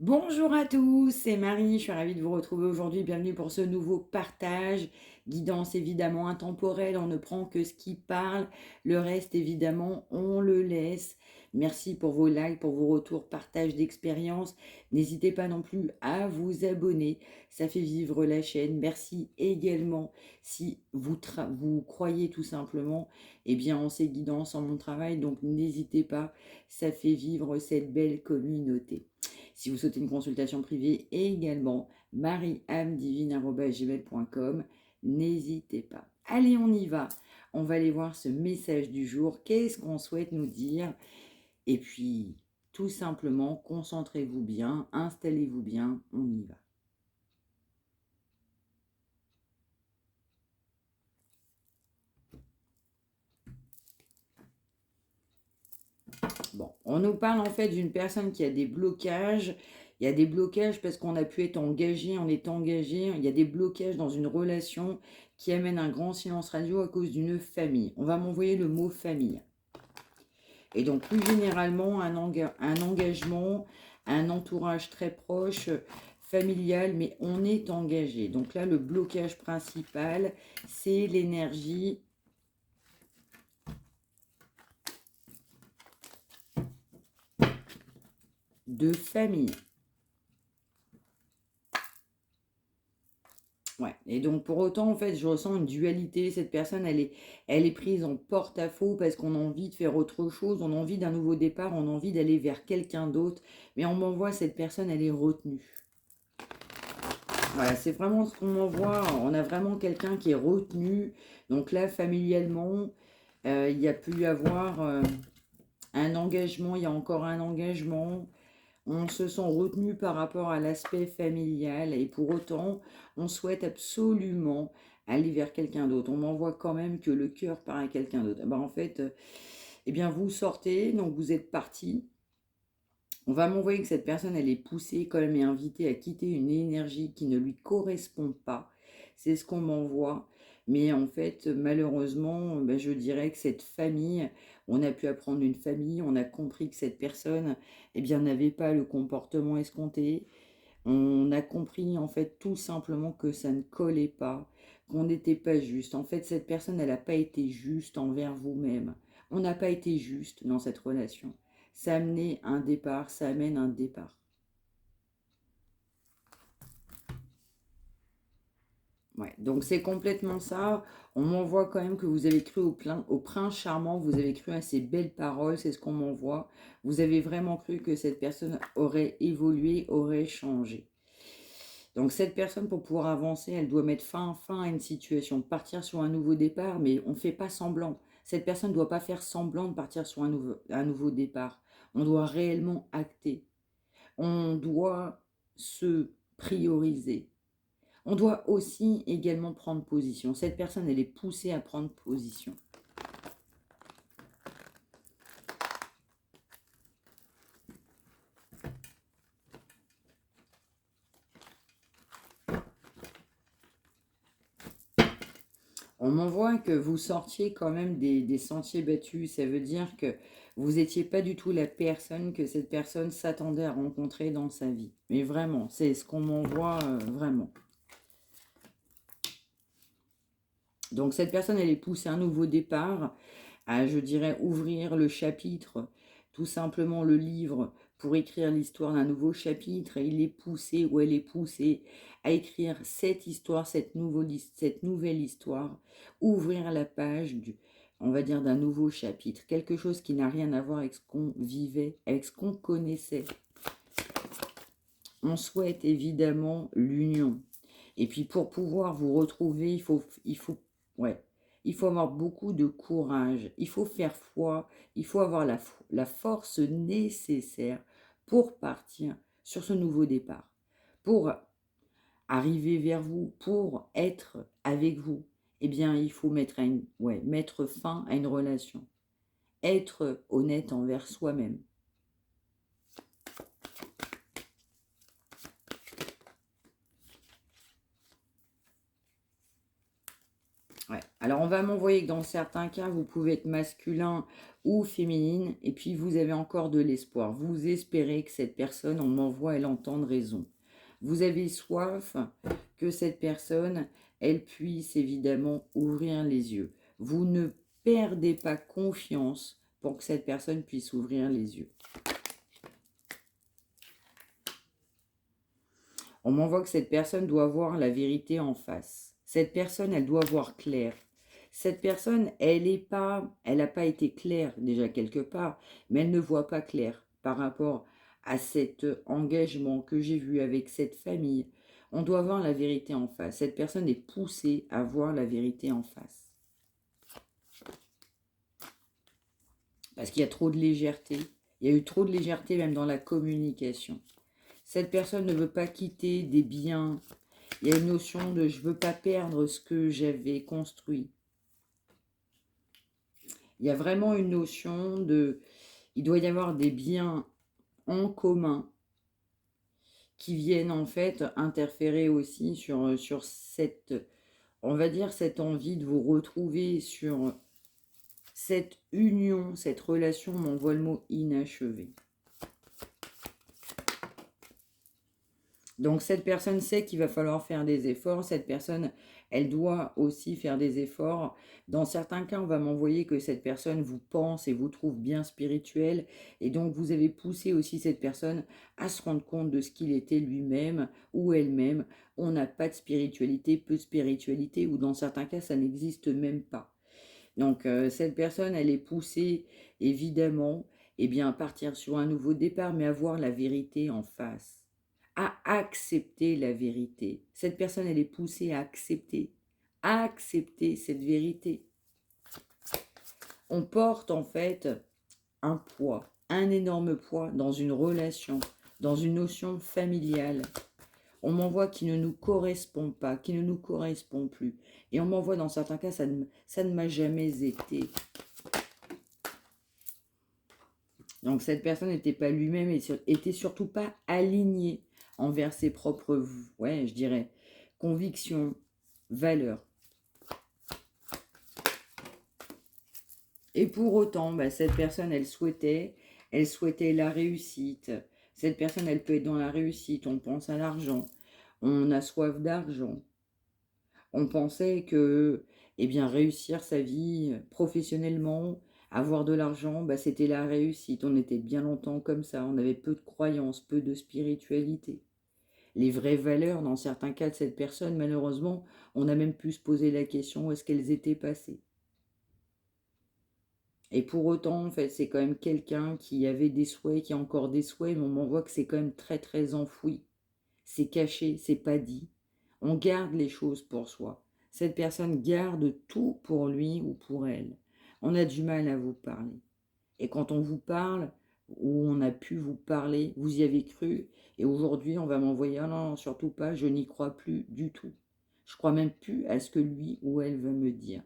Bonjour à tous, c'est Marie, je suis ravie de vous retrouver aujourd'hui. Bienvenue pour ce nouveau partage. Guidance évidemment intemporelle, on ne prend que ce qui parle. Le reste évidemment, on le laisse. Merci pour vos likes, pour vos retours, partage d'expérience. N'hésitez pas non plus à vous abonner, ça fait vivre la chaîne. Merci également si vous croyez tout simplement en ces guidances, en mon travail. Donc n'hésitez pas, ça fait vivre cette belle communauté. Si vous souhaitez une consultation privée également, mariamedivine@gmail.com, n'hésitez pas. Allez, on y va. On va aller voir ce message du jour. Qu'est-ce qu'on souhaite nous dire? Et puis, tout simplement, concentrez-vous bien, installez-vous bien, on y va. Bon, on nous parle en fait d'une personne qui a des blocages. Il y a des blocages parce qu'on a pu être engagé, on est engagé. Il y a des blocages dans une relation qui amène un grand silence radio à cause d'une famille. On va m'envoyer le mot famille. Et donc plus généralement, un engagement, un entourage très proche, familial, mais on est engagé. Donc là, le blocage principal, c'est l'énergie de famille. Ouais. Et donc pour autant, en fait, je ressens une dualité. Cette personne, elle est prise en porte-à-faux parce qu'on a envie de faire autre chose, on a envie d'un nouveau départ, on a envie d'aller vers quelqu'un d'autre. Mais on m'envoie cette personne, elle est retenue. Voilà, c'est vraiment ce qu'on m'envoie. On a vraiment quelqu'un qui est retenu. Donc là, familialement, il y a pu y avoir un engagement, il y a encore un engagement. On se sent retenu par rapport à l'aspect familial et pour autant, on souhaite absolument aller vers quelqu'un d'autre. On m'envoie quand même que le cœur part à quelqu'un d'autre. Ah bah, en fait, eh bien, vous sortez, donc vous êtes parti. On va m'envoyer que cette personne, elle est poussée quand même et invitée à quitter une énergie qui ne lui correspond pas. C'est ce qu'on m'envoie. Mais en fait, malheureusement, ben, je dirais que cette famille, on a pu apprendre une famille, on a compris que cette personne, eh bien, n'avait pas le comportement escompté. On a compris en fait tout simplement que ça ne collait pas, qu'on n'était pas juste. En fait, cette personne, elle n'a pas été juste envers vous-même. On n'a pas été juste dans cette relation. Ça amenait un départ, ça amène un départ. Ouais, donc c'est complètement ça. On m'envoie quand même que vous avez cru au prince charmant, vous avez cru à ces belles paroles, c'est ce qu'on m'envoie. Vous avez vraiment cru que cette personne aurait évolué, aurait changé. Donc cette personne, pour pouvoir avancer, elle doit mettre fin à une situation, partir sur un nouveau départ, mais on ne fait pas semblant. Cette personne ne doit pas faire semblant de partir sur un nouveau départ. On doit réellement acter. On doit se prioriser. On doit aussi également prendre position. Cette personne, elle est poussée à prendre position. On m'envoie que vous sortiez quand même des sentiers battus. Ça veut dire que vous n'étiez pas du tout la personne que cette personne s'attendait à rencontrer dans sa vie. Mais vraiment, c'est ce qu'on m'envoie vraiment. Donc cette personne, elle est poussée à un nouveau départ, à, je dirais, ouvrir le chapitre, tout simplement le livre, pour écrire l'histoire d'un nouveau chapitre. Et il est poussé, ou elle est poussée, à écrire cette histoire, cette nouvelle histoire, ouvrir la page on va dire, d'un nouveau chapitre, quelque chose qui n'a rien à voir avec ce qu'on vivait, avec ce qu'on connaissait. On souhaite évidemment l'union. Et puis pour pouvoir vous retrouver, ouais, il faut avoir beaucoup de courage, il faut faire foi, il faut avoir la force nécessaire pour partir sur ce nouveau départ, pour arriver vers vous, pour être avec vous. Eh bien, il faut mettre fin à une relation, être honnête envers soi-même. Ouais. Alors, on va m'envoyer que dans certains cas, vous pouvez être masculin ou féminine, et puis vous avez encore de l'espoir. Vous espérez que cette personne, on m'envoie, elle entende raison. Vous avez soif que cette personne, elle puisse évidemment ouvrir les yeux. Vous ne perdez pas confiance pour que cette personne puisse ouvrir les yeux. On m'envoie que cette personne doit voir la vérité en face. Cette personne, elle doit voir clair. Cette personne, elle n'a pas été claire déjà quelque part, mais elle ne voit pas clair par rapport à cet engagement que j'ai vu avec cette famille. On doit voir la vérité en face. Cette personne est poussée à voir la vérité en face. Parce qu'il y a trop de légèreté. Il y a eu trop de légèreté même dans la communication. Cette personne ne veut pas quitter des biens. Il y a une notion de je ne veux pas perdre ce que j'avais construit. Il y a vraiment une notion de il doit y avoir des biens en commun qui viennent en fait interférer aussi sur cette, on va dire, cette envie de vous retrouver, sur cette union, cette relation, on m'envoie le mot inachevé. Donc cette personne sait qu'il va falloir faire des efforts, cette personne, elle doit aussi faire des efforts. Dans certains cas, on va m'envoyer que cette personne vous pense et vous trouve bien spirituel, et donc vous avez poussé aussi cette personne à se rendre compte de ce qu'il était lui-même ou elle-même. On n'a pas de spiritualité, peu de spiritualité, ou dans certains cas, ça n'existe même pas. Donc cette personne, elle est poussée évidemment à partir sur un nouveau départ, mais à voir la vérité en face, à accepter la vérité. Cette personne, elle est poussée à accepter cette vérité. On porte en fait un poids, un énorme poids dans une relation, dans une notion familiale. On m'envoie qui ne nous correspond pas, qui ne nous correspond plus. Et on m'envoie dans certains cas, ça ne m'a jamais été. Donc cette personne n'était pas lui-même et était surtout pas alignée envers ses propres, ouais, je dirais, convictions, valeurs. Et pour autant, cette personne, elle souhaitait la réussite. Cette personne, elle peut être dans la réussite. On pense à l'argent. On a soif d'argent. On pensait que, réussir sa vie professionnellement, avoir de l'argent, c'était la réussite. On était bien longtemps comme ça. On avait peu de croyances, peu de spiritualité. Les vraies valeurs, dans certains cas de cette personne, malheureusement, on a même pu se poser la question où est-ce qu'elles étaient passées. Et pour autant, en fait, c'est quand même quelqu'un qui avait des souhaits, qui a encore des souhaits, mais on m'en voit que c'est quand même très, très enfoui. C'est caché, c'est pas dit. On garde les choses pour soi. Cette personne garde tout pour lui ou pour elle. On a du mal à vous parler. Et quand on vous parle, ou on a pu vous parler, vous y avez cru, et aujourd'hui on va m'envoyer, ah non, surtout pas, je n'y crois plus du tout. Je crois même plus à ce que lui ou elle veut me dire.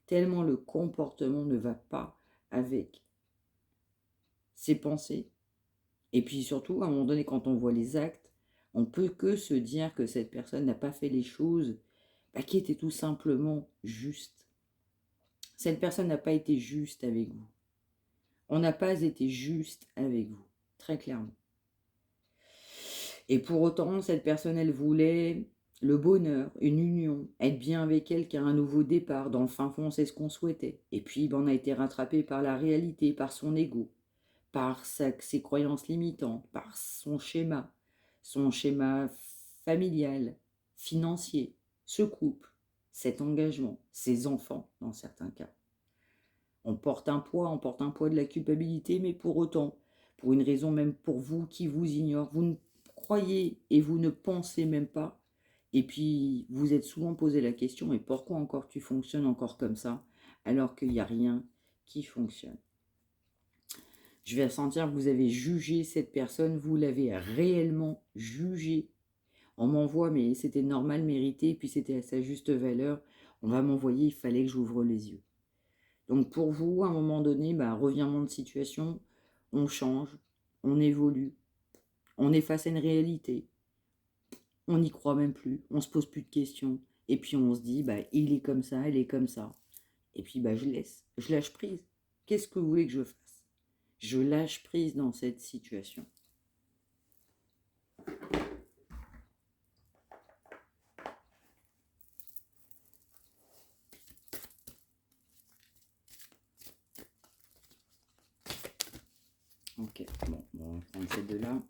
Tellement le comportement ne va pas avec ses pensées. Et puis surtout, à un moment donné, quand on voit les actes, on peut que se dire que cette personne n'a pas fait les choses qui étaient tout simplement justes. Cette personne n'a pas été juste avec vous. On n'a pas été juste avec vous, très clairement. Et pour autant, cette personne, elle voulait le bonheur, une union, être bien avec quelqu'un, un nouveau départ. Dans le fin fond, c'est ce qu'on souhaitait. Et puis, on a été rattrapé par la réalité, par son ego, par ses croyances limitantes, par son schéma familial, financier, ce couple, cet engagement, ses enfants, dans certains cas. On porte un poids de la culpabilité, mais pour autant, pour une raison même pour vous qui vous ignore, vous ne croyez et vous ne pensez même pas. Et puis, vous êtes souvent posé la question, mais pourquoi encore tu fonctionnes encore comme ça, alors qu'il n'y a rien qui fonctionne? Je vais sentir que vous avez jugé cette personne, vous l'avez réellement jugée. On m'envoie, mais c'était normal, mérité, et puis c'était à sa juste valeur. On va m'envoyer, il fallait que j'ouvre les yeux. Donc pour vous, à un moment donné, revirement de situation, on change, on évolue, on est face à une réalité, on n'y croit même plus, on ne se pose plus de questions, Et puis on se dit, bah, il est comme ça, elle est comme ça. Et puis bah, je laisse, je lâche prise. Qu'est-ce que vous voulez que je fasse? Je lâche prise dans cette situation. Ok, bon, on va prendre ces deux-là.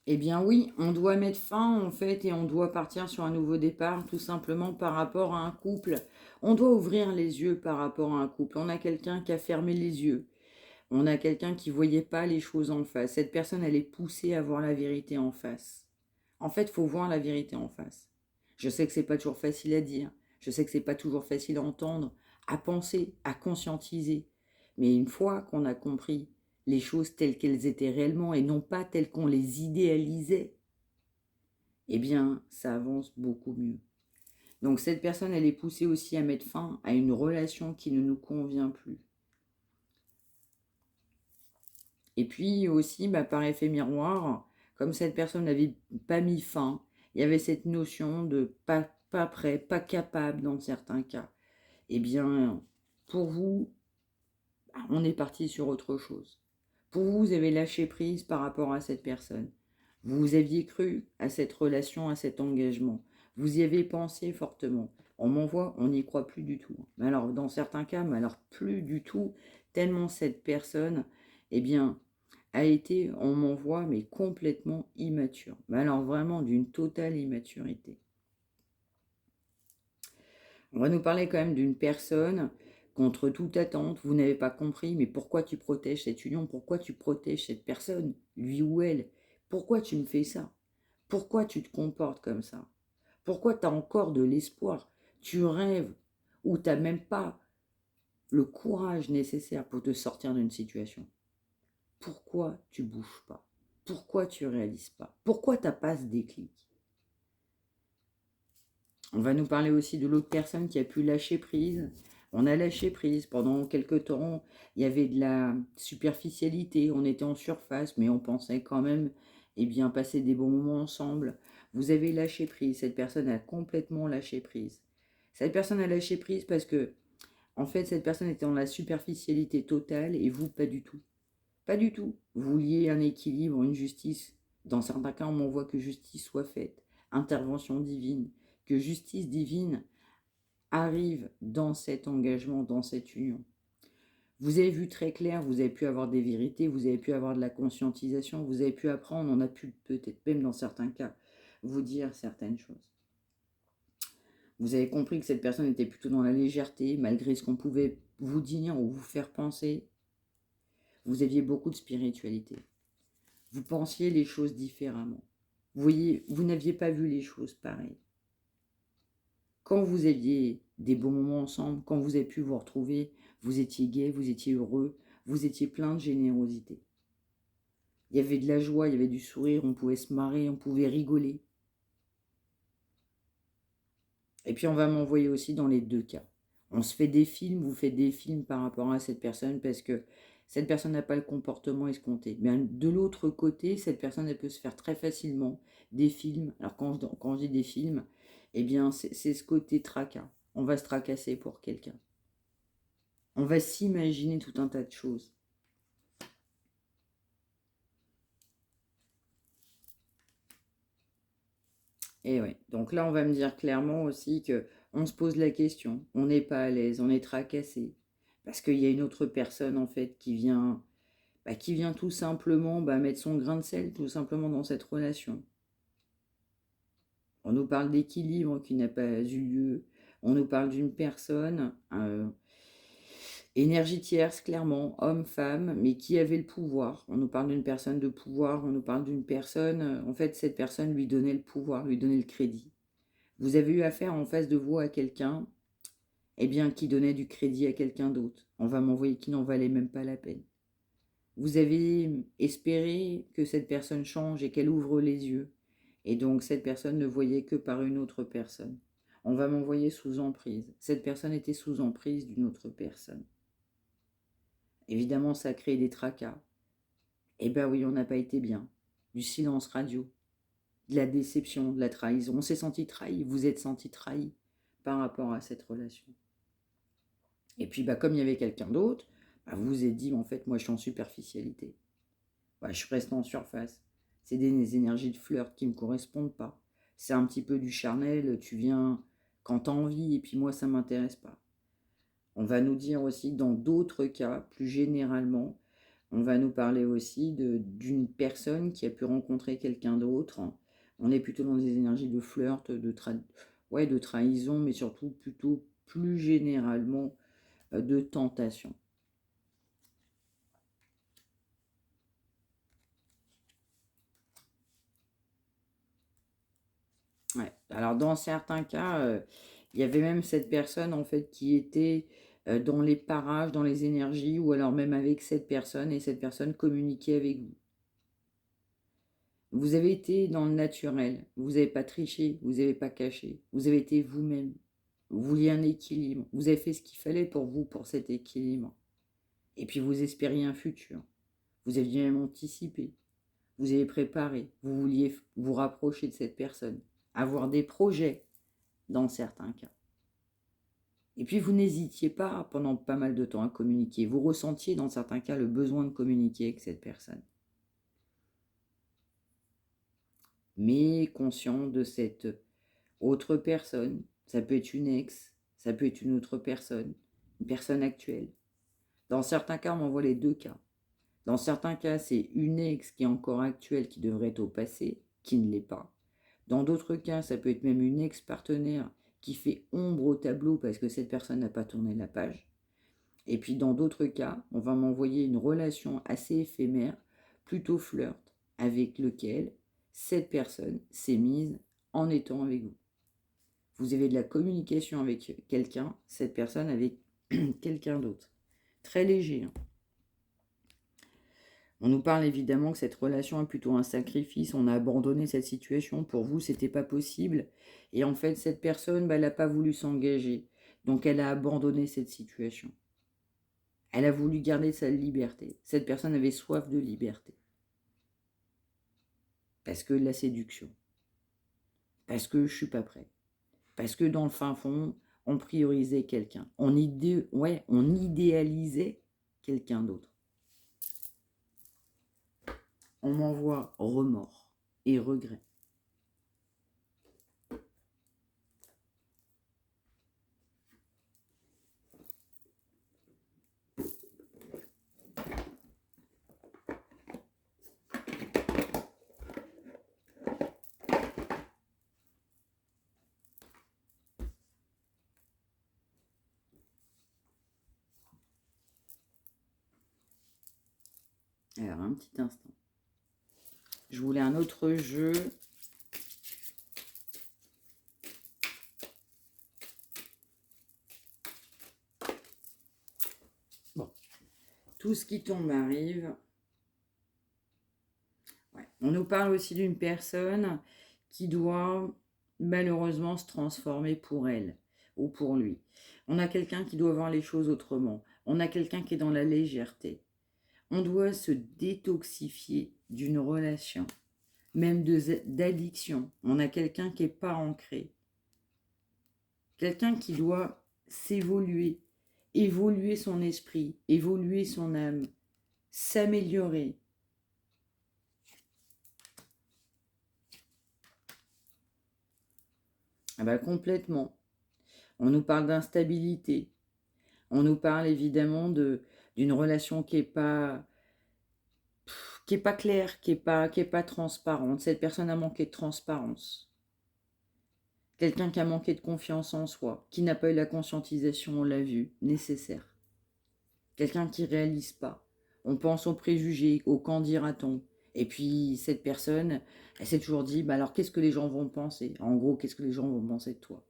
Eh bien oui, on doit mettre fin en fait et on doit partir sur un nouveau départ tout simplement par rapport à un couple. On doit ouvrir les yeux par rapport à un couple. On a quelqu'un qui a fermé les yeux. On a quelqu'un qui ne voyait pas les choses en face. Cette personne, elle est poussée à voir la vérité en face. En fait, il faut voir la vérité en face. Je sais que c'est pas toujours facile à dire. Je sais que c'est pas toujours facile à entendre, à penser, à conscientiser. Mais une fois qu'on a compris les choses telles qu'elles étaient réellement et non pas telles qu'on les idéalisait, eh bien, ça avance beaucoup mieux. Donc cette personne, elle est poussée aussi à mettre fin à une relation qui ne nous convient plus. Et puis aussi, bah, par effet miroir, comme cette personne n'avait pas mis fin, il y avait cette notion de pas prêt, pas capable dans certains cas. Eh bien, pour vous, on est parti sur autre chose. Pour vous, vous avez lâché prise par rapport à cette personne. Vous aviez cru à cette relation, à cet engagement. Vous y avez pensé fortement. On m'envoie, on n'y croit plus du tout. Mais alors, dans certains cas, mais alors plus du tout, tellement cette personne, eh bien, a été, on m'envoie, mais complètement immature. Mais alors vraiment d'une totale immaturité. On va nous parler quand même d'une personne contre toute attente. Vous n'avez pas compris, mais pourquoi tu protèges cette union? Pourquoi tu protèges cette personne, lui ou elle? Pourquoi tu me fais ça? Pourquoi tu te comportes comme ça? Pourquoi tu as encore de l'espoir? Tu rêves ou tu n'as même pas le courage nécessaire pour te sortir d'une situation. Pourquoi tu bouges pas? Pourquoi tu réalises pas? Pourquoi tu n'as pas ce déclic? On va nous parler aussi de l'autre personne qui a pu lâcher prise. On a lâché prise. Pendant quelques temps, il y avait de la superficialité. On était en surface, mais on pensait quand même bien, passer des bons moments ensemble. Vous avez lâché prise. Cette personne a complètement lâché prise. Cette personne a lâché prise parce que, en fait, cette personne était dans la superficialité totale et vous, pas du tout. Pas du tout. Vous vouliez un équilibre, une justice. Dans certains cas, on m'envoie que justice soit faite. Intervention divine. Que justice divine arrive dans cet engagement, dans cette union. Vous avez vu très clair, vous avez pu avoir des vérités, vous avez pu avoir de la conscientisation, vous avez pu apprendre, on a pu peut-être même dans certains cas vous dire certaines choses. Vous avez compris que cette personne était plutôt dans la légèreté, malgré ce qu'on pouvait vous dire ou vous faire penser. Vous aviez beaucoup de spiritualité. Vous pensiez les choses différemment. Vous voyez, vous n'aviez pas vu les choses pareilles. Quand vous aviez des bons moments ensemble, quand vous avez pu vous retrouver, vous étiez gai, vous étiez heureux, vous étiez plein de générosité. Il y avait de la joie, il y avait du sourire, on pouvait se marrer, on pouvait rigoler. Et puis on va m'envoyer aussi dans les deux cas. On se fait des films, vous faites des films par rapport à cette personne parce que cette personne n'a pas le comportement escompté. Mais de l'autre côté, cette personne, elle peut se faire très facilement des films. Alors quand je dis des films, eh bien c'est ce côté tracas. On va se tracasser pour quelqu'un. On va s'imaginer tout un tas de choses. Et oui, donc là on va me dire clairement aussi que on se pose la question, on n'est pas à l'aise, on est tracassé. Parce qu'il y a une autre personne en fait qui vient tout simplement mettre son grain de sel tout simplement dans cette relation. On nous parle d'équilibre qui n'a pas eu lieu. On nous parle d'une personne, énergie tierce, clairement, homme, femme, mais qui avait le pouvoir. On nous parle d'une personne de pouvoir, on nous parle d'une personne, en fait, cette personne lui donnait le pouvoir, lui donnait le crédit. Vous avez eu affaire en face de vous à quelqu'un, eh bien, qui donnait du crédit à quelqu'un d'autre. On va m'envoyer qui n'en valait même pas la peine. Vous avez espéré que cette personne change et qu'elle ouvre les yeux. Et donc, cette personne ne voyait que par une autre personne. On va m'envoyer sous emprise. Cette personne était sous emprise d'une autre personne. Évidemment, ça a créé des tracas. Eh bien oui, on n'a pas été bien. du silence radio, de la déception, de la trahison. On s'est senti trahi, vous êtes senti trahi par rapport à cette relation. Et puis, comme il y avait quelqu'un d'autre, vous vous êtes dit, en fait, moi, je suis en superficialité. Je suis resté en surface. C'est des énergies de flirt qui ne me correspondent pas. C'est un petit peu du charnel, tu viens quand tu as envie, et puis moi, ça ne m'intéresse pas. On va nous dire aussi que dans d'autres cas, plus généralement, on va nous parler aussi d'une personne qui a pu rencontrer quelqu'un d'autre. On est plutôt dans des énergies de flirt, de trahison, mais surtout plutôt plus généralement de tentation. Ouais. Alors dans certains cas, il y avait même cette personne en fait qui était dans les parages, dans les énergies, ou alors même avec cette personne, et cette personne communiquait avec vous. Vous avez été dans le naturel, vous n'avez pas triché, vous n'avez pas caché, vous avez été vous-même. Vous vouliez un équilibre, vous avez fait ce qu'il fallait pour vous, pour cet équilibre. Et puis vous espériez un futur, vous aviez même anticipé, vous avez préparé, vous vouliez vous rapprocher de cette personne, avoir des projets dans certains cas. Et puis vous n'hésitiez pas pendant pas mal de temps à communiquer, vous ressentiez dans certains cas le besoin de communiquer avec cette personne. Mais conscient de cette autre personne, ça peut être une ex, ça peut être une autre personne, une personne actuelle. Dans certains cas, on m'envoie les deux cas. Dans certains cas, c'est une ex qui est encore actuelle, qui devrait être au passé, qui ne l'est pas. Dans d'autres cas, ça peut être même une ex-partenaire qui fait ombre au tableau parce que cette personne n'a pas tourné la page. Et puis dans d'autres cas, on va m'envoyer une relation assez éphémère, plutôt flirt, avec lequel cette personne s'est mise en étant avec vous. Vous avez de la communication avec quelqu'un, cette personne avec quelqu'un d'autre. Très léger. On nous parle évidemment que cette relation est plutôt un sacrifice, on a abandonné cette situation, pour vous c'était pas possible, et en fait cette personne, elle n'a pas voulu s'engager, donc elle a abandonné cette situation. Elle a voulu garder sa liberté. Cette personne avait soif de liberté. Parce que de la séduction. Parce que je suis pas prêt. Parce que dans le fin fond, on priorisait quelqu'un. On idéalisait quelqu'un d'autre. On m'envoie remords et regrets. Alors, un petit instant. Je voulais un autre jeu. Bon. Tout ce qui tombe arrive. Ouais. On nous parle aussi d'une personne qui doit malheureusement se transformer pour elle ou pour lui. On a quelqu'un qui doit voir les choses autrement. On a quelqu'un qui est dans la légèreté. On doit se détoxifier d'une relation, même d'addiction. On a quelqu'un qui n'est pas ancré. Quelqu'un qui doit s'évoluer, évoluer son esprit, évoluer son âme, s'améliorer. Complètement. On nous parle d'instabilité. On nous parle évidemment d'une relation qui n'est pas claire, qui est pas transparente. Cette personne a manqué de transparence. Quelqu'un qui a manqué de confiance en soi, qui n'a pas eu la conscientisation, on l'a vu, nécessaire. Quelqu'un qui ne réalise pas. On pense aux préjugés, au qu'en dira-t-on. Et puis cette personne, elle s'est toujours dit, alors qu'est-ce que les gens vont penser? En gros, qu'est-ce que les gens vont penser de toi?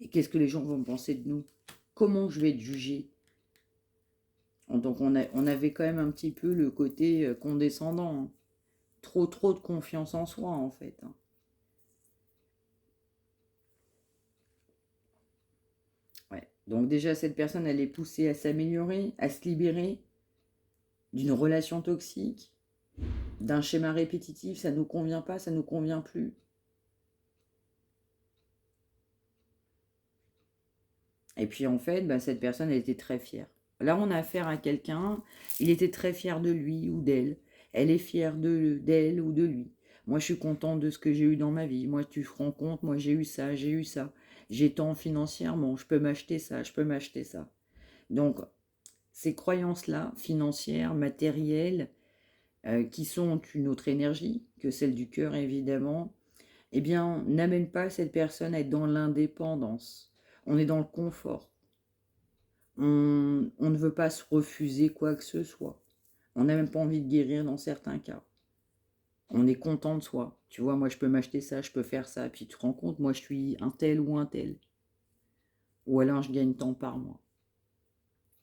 Et qu'est-ce que les gens vont penser de nous? Comment je vais être jugée? Donc on avait quand même un petit peu le côté condescendant. Hein. Trop de confiance en soi en fait. Hein. Ouais. Donc déjà cette personne, elle est poussée à s'améliorer, à se libérer d'une relation toxique, d'un schéma répétitif, ça ne nous convient pas, ça ne nous convient plus. Et puis en fait, bah, cette personne, elle était très fière. Là, on a affaire à quelqu'un, il était très fier de lui ou d'elle. Elle est fière d'elle ou de lui. Moi, je suis contente de ce que j'ai eu dans ma vie. Moi, tu te rends compte, moi, j'ai eu ça, j'ai eu ça. J'ai tant financièrement, je peux m'acheter ça, je peux m'acheter ça. Donc, ces croyances-là, financières, matérielles, qui sont une autre énergie que celle du cœur, évidemment, eh bien, n'amènent pas cette personne à être dans l'indépendance. On est dans le confort. On ne veut pas se refuser quoi que ce soit. On n'a même pas envie de guérir dans certains cas. On est content de soi. Tu vois, moi, je peux m'acheter ça, je peux faire ça. Puis tu te rends compte, moi, je suis un tel ou un tel. Ou alors, je gagne tant par mois.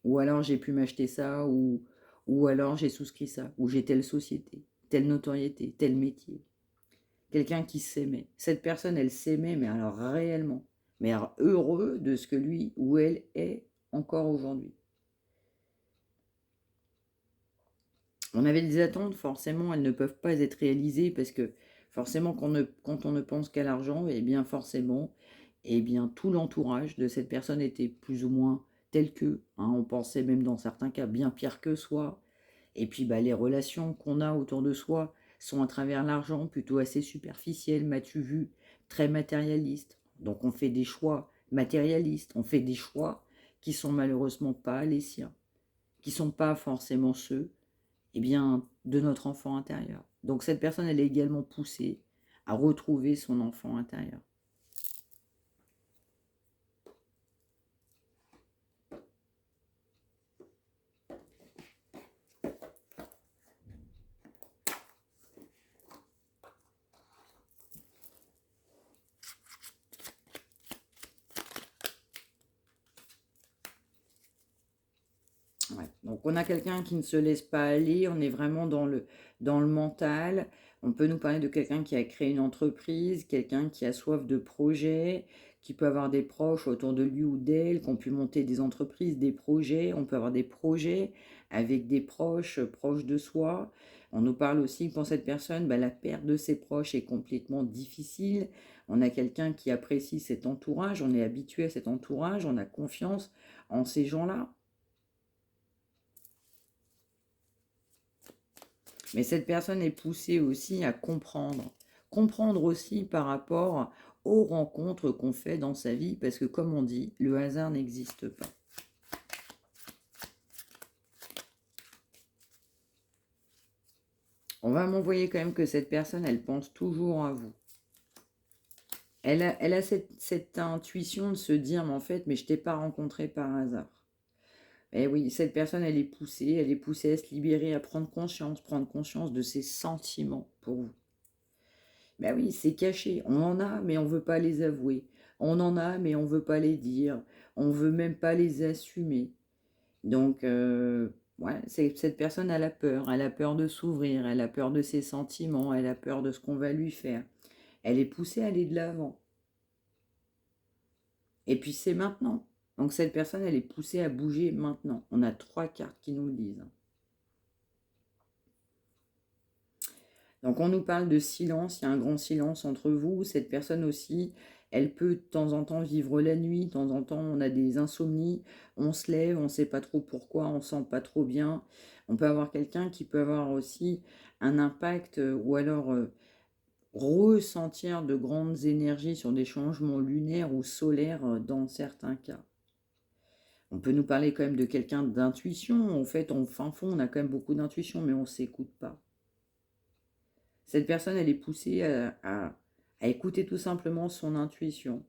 Ou alors, j'ai pu m'acheter ça, ou alors, j'ai souscrit ça. Ou j'ai telle société, telle notoriété, tel métier. Quelqu'un qui s'aimait. Cette personne, elle s'aimait, mais alors réellement. Mais alors heureux de ce que lui ou elle est encore aujourd'hui. On avait des attentes, forcément, elles ne peuvent pas être réalisées parce que forcément, quand on ne pense qu'à l'argent, eh bien forcément, eh bien tout l'entourage de cette personne était plus ou moins tel qu'eux. Hein. On pensait même dans certains cas bien pire que soi. Et puis bah, les relations qu'on a autour de soi sont à travers l'argent plutôt assez superficielles, m'as-tu vu, très matérialistes. Donc on fait des choix matérialistes, on fait des choix qui sont malheureusement pas les siens, qui sont pas forcément ceux eh bien, de notre enfant intérieur. Donc cette personne, elle est également poussée à retrouver son enfant intérieur. Ouais. Donc on a quelqu'un qui ne se laisse pas aller, on est vraiment dans le mental. On peut nous parler de quelqu'un qui a créé une entreprise, quelqu'un qui a soif de projet, qui peut avoir des proches autour de lui ou d'elle, qui ont pu monter des entreprises, des projets. On peut avoir des projets avec des proches, proches de soi. On nous parle aussi que pour cette personne, bah, la perte de ses proches est complètement difficile. On a quelqu'un qui apprécie cet entourage, on est habitué à cet entourage, on a confiance en ces gens-là. Mais cette personne est poussée aussi à comprendre. Comprendre aussi par rapport aux rencontres qu'on fait dans sa vie, parce que comme on dit, le hasard n'existe pas. On va m'envoyer quand même que cette personne, elle pense toujours à vous. Elle a cette intuition de se dire, mais en fait, mais je t'ai pas rencontré par hasard. Et oui, cette personne, elle est poussée à se libérer, à prendre conscience de ses sentiments pour vous. Ben oui, c'est caché. On en a, mais on veut pas les avouer. On en a, mais on veut pas les dire. On veut même pas les assumer. Donc, ouais, cette personne, elle a peur. Elle a peur de s'ouvrir. Elle a peur de ses sentiments. Elle a peur de ce qu'on va lui faire. Elle est poussée à aller de l'avant. Et puis, c'est maintenant. Donc, cette personne, elle est poussée à bouger maintenant. On a 3 cartes qui nous le disent. Donc on nous parle de silence, il y a un grand silence entre vous. Cette personne aussi, elle peut de temps en temps vivre la nuit, de temps en temps on a des insomnies, on se lève, on ne sait pas trop pourquoi, on ne sent pas trop bien. On peut avoir quelqu'un qui peut avoir aussi un impact ou alors ressentir de grandes énergies sur des changements lunaires ou solaires dans certains cas. On peut nous parler quand même de quelqu'un d'intuition. En fait, en fin fond, on a quand même beaucoup d'intuition, mais on ne s'écoute pas. Cette personne, elle est poussée à écouter tout simplement son intuition.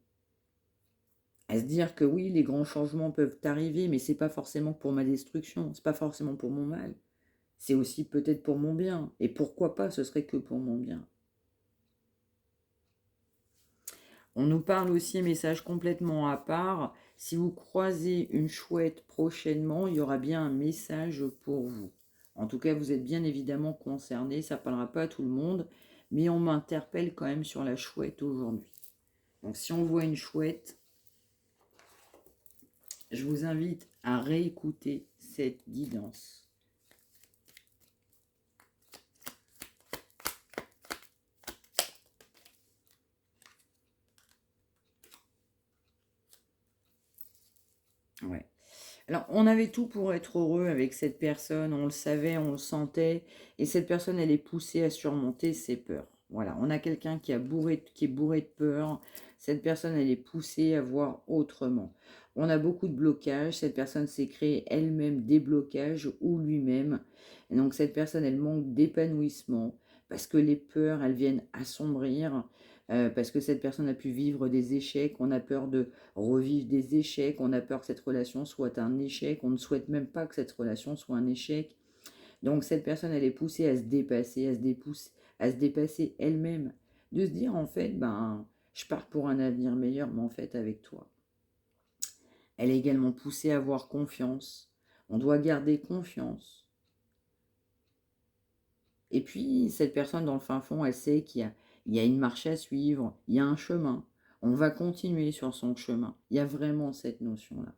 À se dire que oui, les grands changements peuvent arriver, mais c'est pas forcément pour ma destruction, c'est pas forcément pour mon mal. C'est aussi peut-être pour mon bien. Et pourquoi pas, ce serait que pour mon bien. On nous parle aussi, message complètement à part, si vous croisez une chouette prochainement, il y aura bien un message pour vous. En tout cas, vous êtes bien évidemment concerné, ça ne parlera pas à tout le monde, mais on m'interpelle quand même sur la chouette aujourd'hui. Donc si on voit une chouette, je vous invite à réécouter cette guidance. Ouais. Alors, on avait tout pour être heureux avec cette personne, on le savait, on le sentait, et cette personne, elle est poussée à surmonter ses peurs. Voilà, on a quelqu'un qui est bourré de peur, cette personne, elle est poussée à voir autrement. On a beaucoup de blocages, cette personne s'est créée elle-même des blocages ou lui-même, et donc cette personne, elle manque d'épanouissement, parce que les peurs, elles viennent assombrir, parce que cette personne a pu vivre des échecs, on a peur de revivre des échecs, on a peur que cette relation soit un échec, on ne souhaite même pas que cette relation soit un échec. Donc cette personne, elle est poussée à se dépasser, à se dépasser elle-même, de se dire en fait, ben, je pars pour un avenir meilleur, mais en fait avec toi. Elle est également poussée à avoir confiance. On doit garder confiance. Et puis, cette personne, dans le fin fond, elle sait il y a une marche à suivre, il y a un chemin. On va continuer sur son chemin. Il y a vraiment cette notion-là.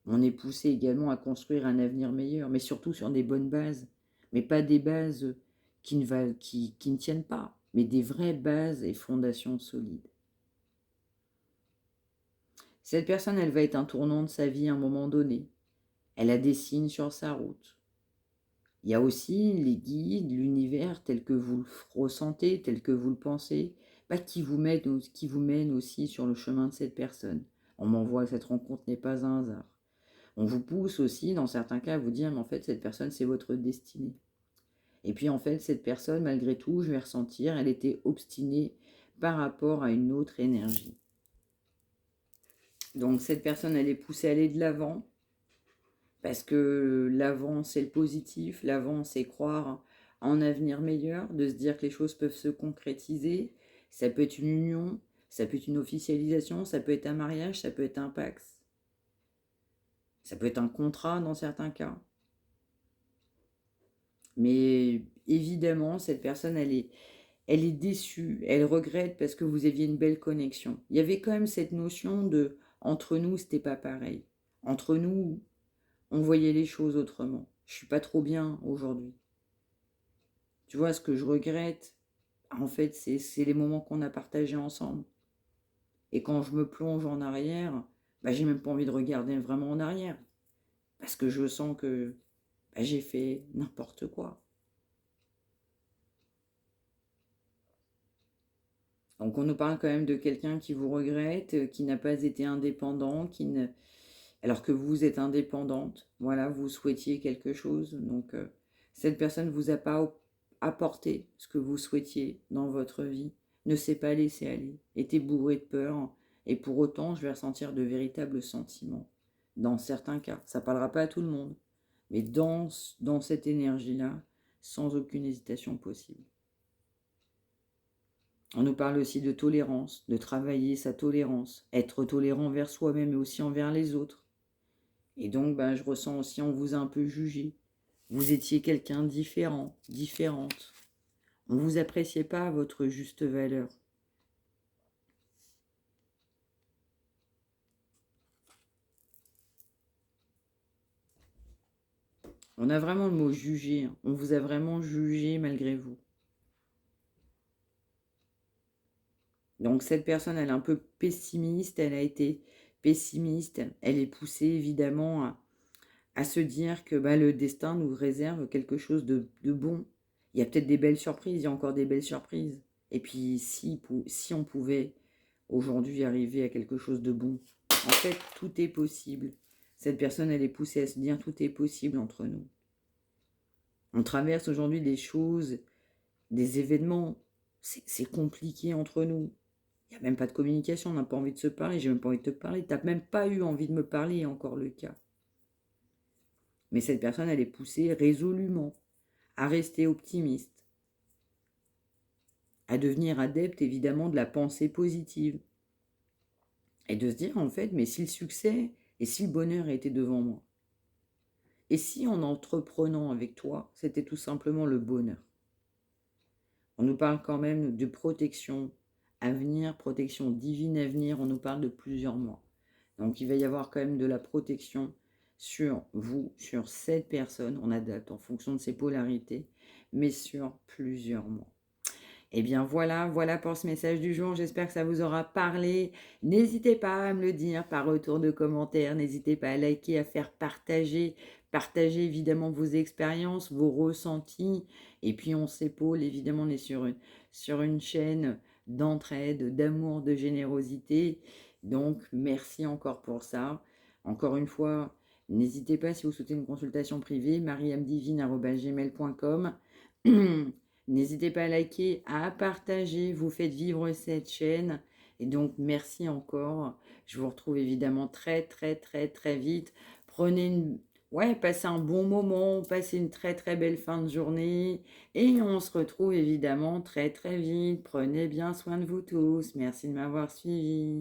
On est poussé également à construire un avenir meilleur, mais surtout sur des bonnes bases. Mais pas des bases qui ne tiennent pas, mais des vraies bases et fondations solides. Cette personne, elle va être un tournant de sa vie à un moment donné. Elle a des signes sur sa route. Il y a aussi les guides, l'univers tel que vous le ressentez, tel que vous le pensez, bah, qui vous mènent aussi sur le chemin de cette personne. On m'envoie que cette rencontre n'est pas un hasard. On vous pousse aussi, dans certains cas, à vous dire, mais en fait, cette personne, c'est votre destinée. Et puis, en fait, cette personne, malgré tout, je vais ressentir, elle était obstinée par rapport à une autre énergie. Donc, cette personne, elle est poussée à aller de l'avant, parce que l'avant, c'est le positif, l'avant, c'est croire en un avenir meilleur, de se dire que les choses peuvent se concrétiser. Ça peut être une union, ça peut être une officialisation, ça peut être un mariage, ça peut être un pax, ça peut être un contrat dans certains cas. Mais évidemment, cette personne, elle est déçue, elle regrette parce que vous aviez une belle connexion. Il y avait quand même cette notion de entre nous, c'était pas pareil. Entre nous, on voyait les choses autrement. Je suis pas trop bien aujourd'hui. Tu vois, ce que je regrette, en fait, c'est les moments qu'on a partagés ensemble. Et quand je me plonge en arrière, bah, j'ai même pas envie de regarder vraiment en arrière. Parce que je sens que bah, j'ai fait n'importe quoi. Donc on nous parle quand même de quelqu'un qui vous regrette, qui n'a pas été indépendant, alors que vous êtes indépendante. Voilà, vous souhaitiez quelque chose. Donc cette personne ne vous a pas apporté ce que vous souhaitiez dans votre vie, ne s'est pas laissé aller, était bourré de peur. Et pour autant, je vais ressentir de véritables sentiments. Dans certains cas, ça ne parlera pas à tout le monde. Mais dans cette énergie-là, sans aucune hésitation possible. On nous parle aussi de tolérance, de travailler sa tolérance, être tolérant envers soi-même et aussi envers les autres. Et donc, ben, je ressens aussi, on vous a un peu jugé. Vous étiez quelqu'un de différent, différente. On ne vous appréciait pas à votre juste valeur. On a vraiment le mot juger. On vous a vraiment jugé malgré vous. Donc cette personne, elle est un peu pessimiste, elle a été pessimiste, elle est poussée évidemment à se dire que bah, le destin nous réserve quelque chose de bon. Il y a peut-être des belles surprises, il y a encore des belles surprises. Et puis si on pouvait aujourd'hui arriver à quelque chose de bon, en fait tout est possible. Cette personne, elle est poussée à se dire tout est possible entre nous. On traverse aujourd'hui des choses, des événements, c'est compliqué entre nous. Il n'y a même pas de communication, on n'a pas envie de se parler, j'ai même pas envie de te parler, tu n'as même pas eu envie de me parler, encore le cas. Mais cette personne, elle est poussée résolument à rester optimiste, à devenir adepte évidemment de la pensée positive. Et de se dire en fait, mais si le succès et si le bonheur était devant moi, et si en entreprenant avec toi, c'était tout simplement le bonheur. On nous parle quand même de protection à venir, protection divine à venir, on nous parle de plusieurs mois. Donc il va y avoir quand même de la protection sur vous, sur cette personne, on adapte en fonction de ses polarités, mais sur plusieurs mois. Eh bien voilà, voilà pour ce message du jour. J'espère que ça vous aura parlé. N'hésitez pas à me le dire par retour de commentaires. N'hésitez pas à liker, à faire partager. Partagez évidemment vos expériences, vos ressentis. Et puis on s'épaule. Évidemment, on est sur une chaîne d'entraide, d'amour, de générosité. Donc merci encore pour ça. Encore une fois, n'hésitez pas si vous souhaitez une consultation privée, mariamdivine@gmail.com. N'hésitez pas à liker, à partager, vous faites vivre cette chaîne. Et donc, merci encore. Je vous retrouve évidemment très, très, très, très vite. Prenez une... Ouais, passez un bon moment, passez une très, très belle fin de journée. Et on se retrouve évidemment très, très vite. Prenez bien soin de vous tous. Merci de m'avoir suivi.